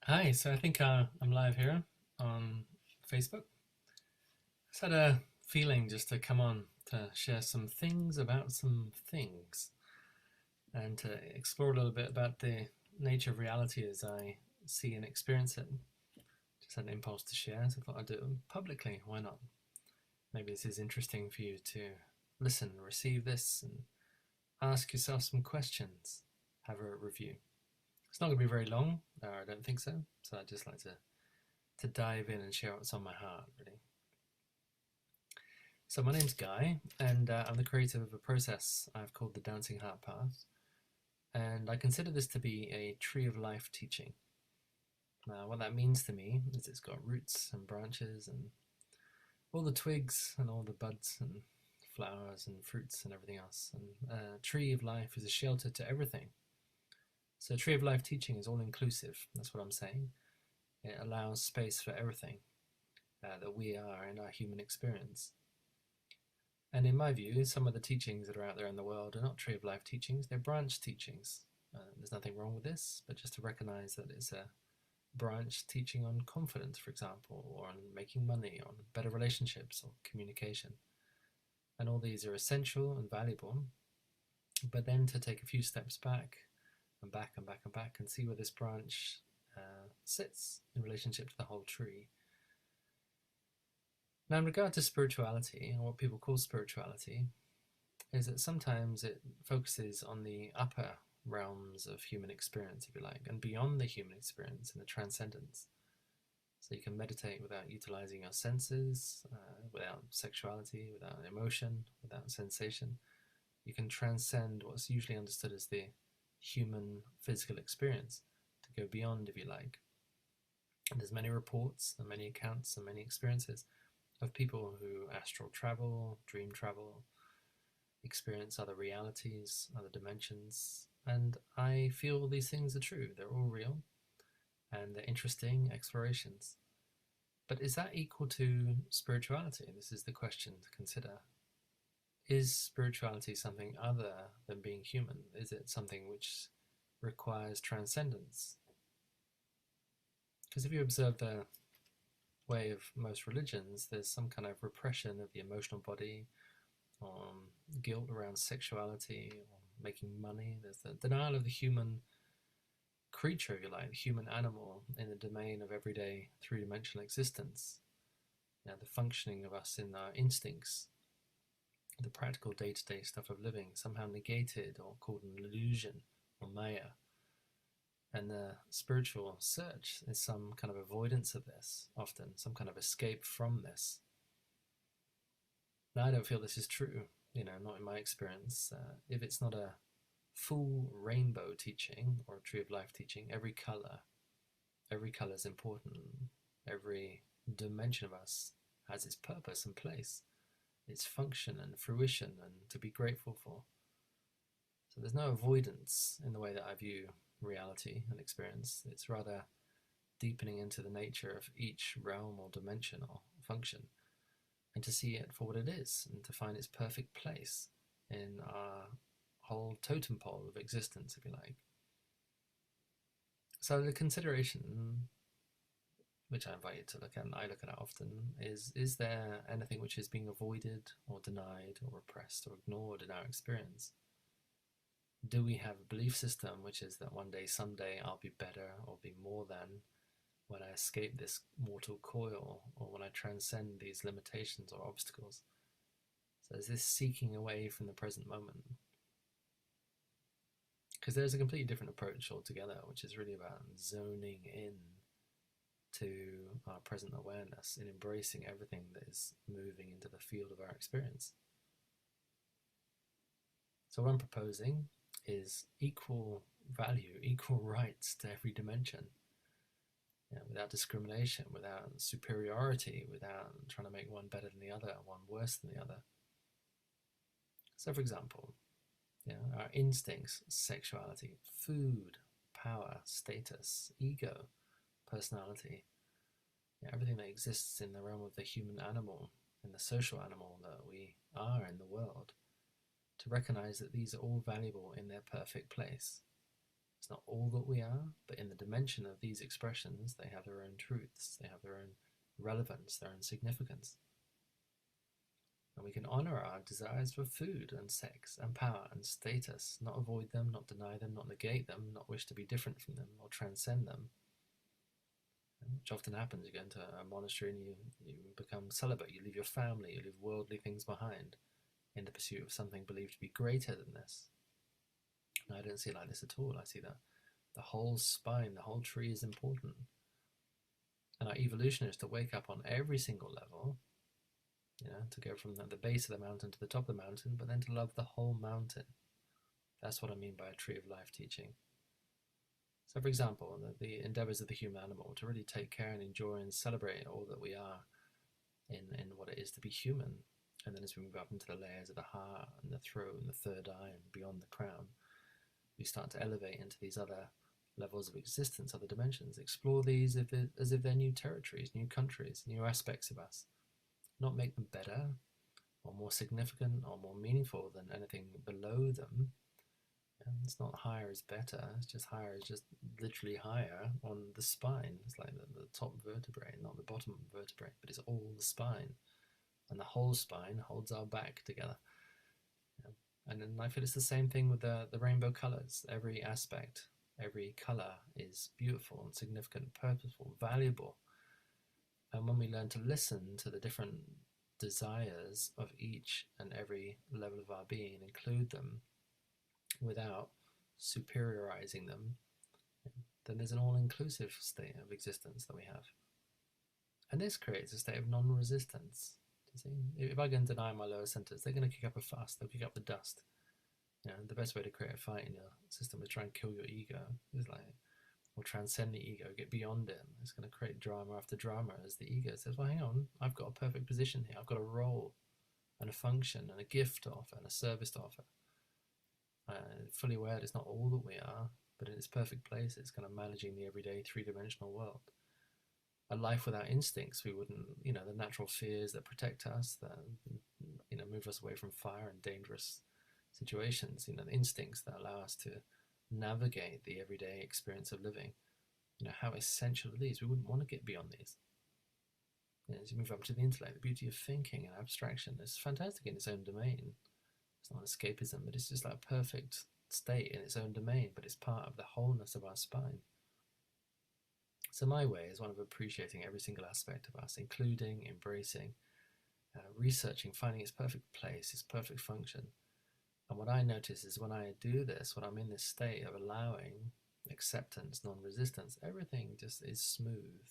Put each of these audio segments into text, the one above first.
Hi, so I think I'm live here on Facebook. I just had a feeling just to come on to share some things about some things and to explore a little bit about the nature of reality as I see and experience it. Just had an impulse to share, so I thought I'd do it publicly. Why not? Maybe this is interesting for you to listen, receive this, and ask yourself some questions, have a review. It's not going to be very long, I don't think so. So I'd just like to dive in and share what's on my heart, really. So my name's Guy, and I'm the creator of a process I've called the Dancing Heart Path, and I consider this to be a tree of life teaching. Now, what that means to me is it's got roots and branches and all the twigs and all the buds and flowers and fruits and everything else. And a tree of life is a shelter to everything. So tree of life teaching is all inclusive. That's what I'm saying. It allows space for everything that we are in our human experience. And in my view, some of the teachings that are out there in the world are not tree of life teachings, they're branch teachings. There's nothing wrong with this, but just to recognize that it's a branch teaching on confidence, for example, or on making money, on better relationships or communication. And all these are essential and valuable, but then to take a few steps back and back and back and back and see where this branch sits in relationship to the whole tree. Now, in regard to spirituality, and what people call spirituality, is that sometimes it focuses on the upper realms of human experience, if you like, and beyond the human experience and the transcendence. So you can meditate without utilizing your senses, without sexuality, without emotion, without sensation. You can transcend what's usually understood as the human physical experience to go beyond, if you like. And there's many reports and many accounts and many experiences of people who astral travel, dream travel, experience other realities, other dimensions, and I feel these things are true. They're all real and they're interesting explorations. But is that equal to spirituality? This is the question to consider. Is spirituality something other than being human? Is it something which requires transcendence? Because if you observe the way of most religions, there's some kind of repression of the emotional body, guilt around sexuality, or making money. There's the denial of the human creature, if you like, the human animal in the domain of everyday three-dimensional existence. The functioning of us in our instincts, the practical day-to-day stuff of living, somehow negated or called an illusion or maya. And the spiritual search is some kind of avoidance of this, often some kind of escape from this. Now, I don't feel this is true, not in my experience. If it's not a full rainbow teaching or a tree of life teaching, every color is important. Every dimension of us has its purpose and place, its function and fruition, and to be grateful for. So there's no avoidance in the way that I view reality and experience. It's rather deepening into the nature of each realm or dimension or function, and to see it for what it is, and to find its perfect place in our whole totem pole of existence, if you like. So the consideration, which I invite you to look at, and I look at it often, is there anything which is being avoided or denied or repressed or ignored in our experience? Do we have a belief system which is that one day, someday, I'll be better or be more than when I escape this mortal coil, or when I transcend these limitations or obstacles? So is this seeking away from the present moment? Because there's a completely different approach altogether, which is really about zoning in to our present awareness and embracing everything that is moving into the field of our experience. So what I'm proposing is equal value, equal rights to every dimension, without discrimination, without superiority, without trying to make one better than the other, one worse than the other. So for example, our instincts, sexuality, food, power, status, ego, personality, everything that exists in the realm of the human animal and the social animal that we are in the world, to recognize that these are all valuable in their perfect place. It's not all that we are, but in the dimension of these expressions, they have their own truths, they have their own relevance, their own significance. And we can honor our desires for food and sex and power and status, not avoid them, not deny them, not negate them, not wish to be different from them or transcend them. Which often happens. You go into a monastery and you become celibate, you leave your family, you leave worldly things behind in the pursuit of something believed to be greater than this. And I don't see it like this at all. I see that the whole spine, the whole tree is important. And our evolution is to wake up on every single level, to go from the base of the mountain to the top of the mountain, but then to love the whole mountain. That's what I mean by a tree of life teaching. So, for example, the endeavors of the human animal to really take care and enjoy and celebrate all that we are in what it is to be human. And then as we move up into the layers of the heart and the throat and the third eye and beyond the crown, we start to elevate into these other levels of existence, other dimensions, explore these as if they're new territories, new countries, new aspects of us. Not make them better or more significant or more meaningful than anything below them. And it's not higher is better, it's just higher is just literally higher on the spine. It's like the top vertebrae, not the bottom vertebrae, but it's all the spine. And the whole spine holds our back together. And then I feel it's the same thing with the rainbow colors. Every aspect, every color is beautiful and significant, purposeful, valuable. And when we learn to listen to the different desires of each and every level of our being, include them without superiorizing them, then there's an all-inclusive state of existence that we have. And this creates a state of non-resistance. If I go and deny my lower centers, they're going to kick up a fuss, they'll kick up the dust. The best way to create a fight in your system is try and kill your ego. It's like, or transcend the ego, get beyond it. It's going to create drama after drama as the ego says, well, hang on, I've got a perfect position here. I've got a role and a function and a gift to offer and a service to offer. Fully aware it's not all that we are, but in its perfect place, it's kind of managing the everyday three-dimensional world. A life without instincts, we wouldn't, the natural fears that protect us, that, move us away from fire and dangerous situations, the instincts that allow us to navigate the everyday experience of living. How essential are these? We wouldn't want to get beyond these. As you move up to the intellect, the beauty of thinking and abstraction is fantastic in its own domain. It's not escapism, but it's just like a perfect state in its own domain, but it's part of the wholeness of our spine. So my way is one of appreciating every single aspect of us, including, embracing, researching, finding its perfect place, its perfect function. And what I notice is when I do this, when I'm in this state of allowing, acceptance, non-resistance, everything just is smooth,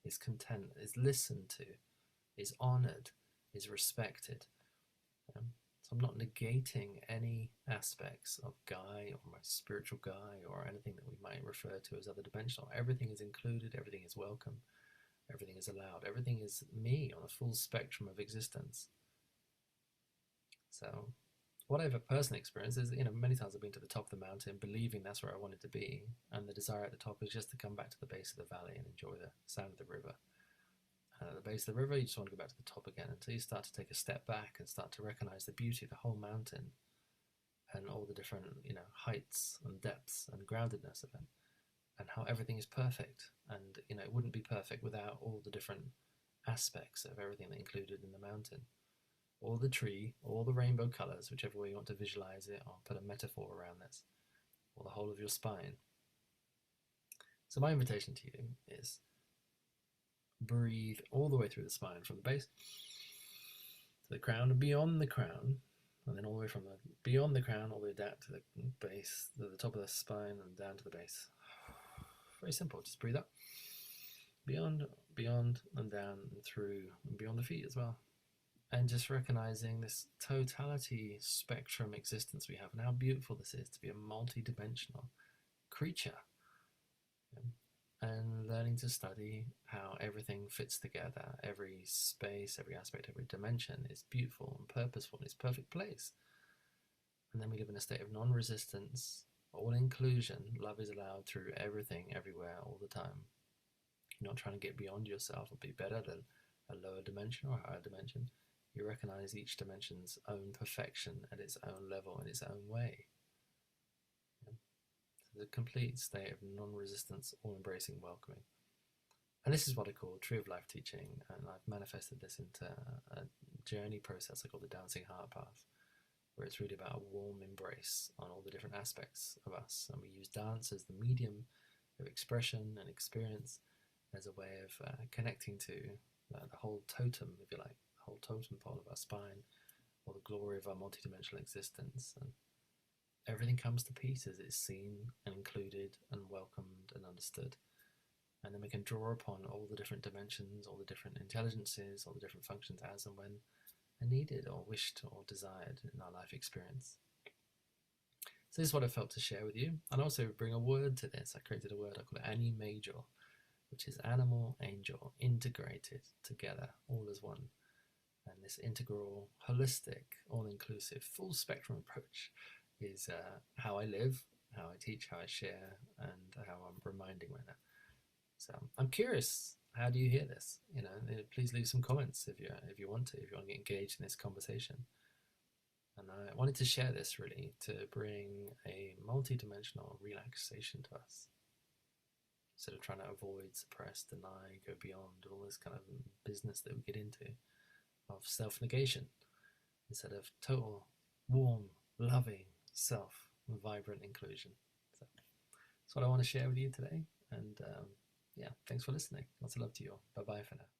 is content, is listened to, is honored, is respected. So I'm not negating any aspects of Guy or my spiritual Guy or anything that we might refer to as other dimensional. Everything is included, everything is welcome, everything is allowed, everything is me on a full spectrum of existence. So what I've personally experienced is, many times I've been to the top of the mountain believing that's where I wanted to be, and the desire at the top is just to come back to the base of the valley and enjoy the sound of the river. And at the base of the river, you just want to go back to the top again until you start to take a step back and start to recognize the beauty of the whole mountain and all the different, heights and depths and groundedness of it, and how everything is perfect. And, it wouldn't be perfect without all the different aspects of everything that included in the mountain. Or the tree, all the rainbow colors, whichever way you want to visualize it, or put a metaphor around this, or the whole of your spine. So my invitation to you is breathe all the way through the spine, from the base to the crown and beyond the crown, and then all the way from beyond the crown all the way down to the base, to the top of the spine and down to the base. Very simple, just breathe up. Beyond, and down and through and beyond the feet as well. And just recognizing this totality spectrum existence we have and how beautiful this is to be a multi-dimensional creature. And learning to study how everything fits together, every space, every aspect, every dimension is beautiful and purposeful in its perfect place. And then we live in a state of non-resistance, all inclusion. Love is allowed through everything, everywhere, all the time. You're not trying to get beyond yourself or be better than a lower dimension or a higher dimension. You recognize each dimension's own perfection at its own level, in its own way. There's a complete state of non-resistance, all-embracing welcoming. And this is what I call tree of life teaching, and I've manifested this into a journey process I call the Dancing Heart Path, where it's really about a warm embrace on all the different aspects of us. And we use dance as the medium of expression and experience, as a way of connecting to the whole totem, if you like, the whole totem pole of our spine, or the glory of our multidimensional existence. And everything comes to pieces. It's seen and included and welcomed and understood. And then we can draw upon all the different dimensions, all the different intelligences, all the different functions as and when needed or wished or desired in our life experience. So this is what I felt to share with you, and also bring a word to this. I created a word, I call it Animajor, which is animal, angel, integrated together, all as one. And this integral, holistic, all-inclusive, full spectrum approach is how I live, how I teach, how I share, and how I'm reminding right now. So I'm curious, how do you hear this? Please leave some comments if you want to get engaged in this conversation. And I wanted to share this really to bring a multi-dimensional relaxation to us. Instead of trying to avoid, suppress, deny, go beyond all this kind of business that we get into of self-negation, instead of total, warm, loving self, vibrant inclusion. So that's what I want to share with you today. And yeah, thanks for listening. Lots of love to you all. Bye-bye for now.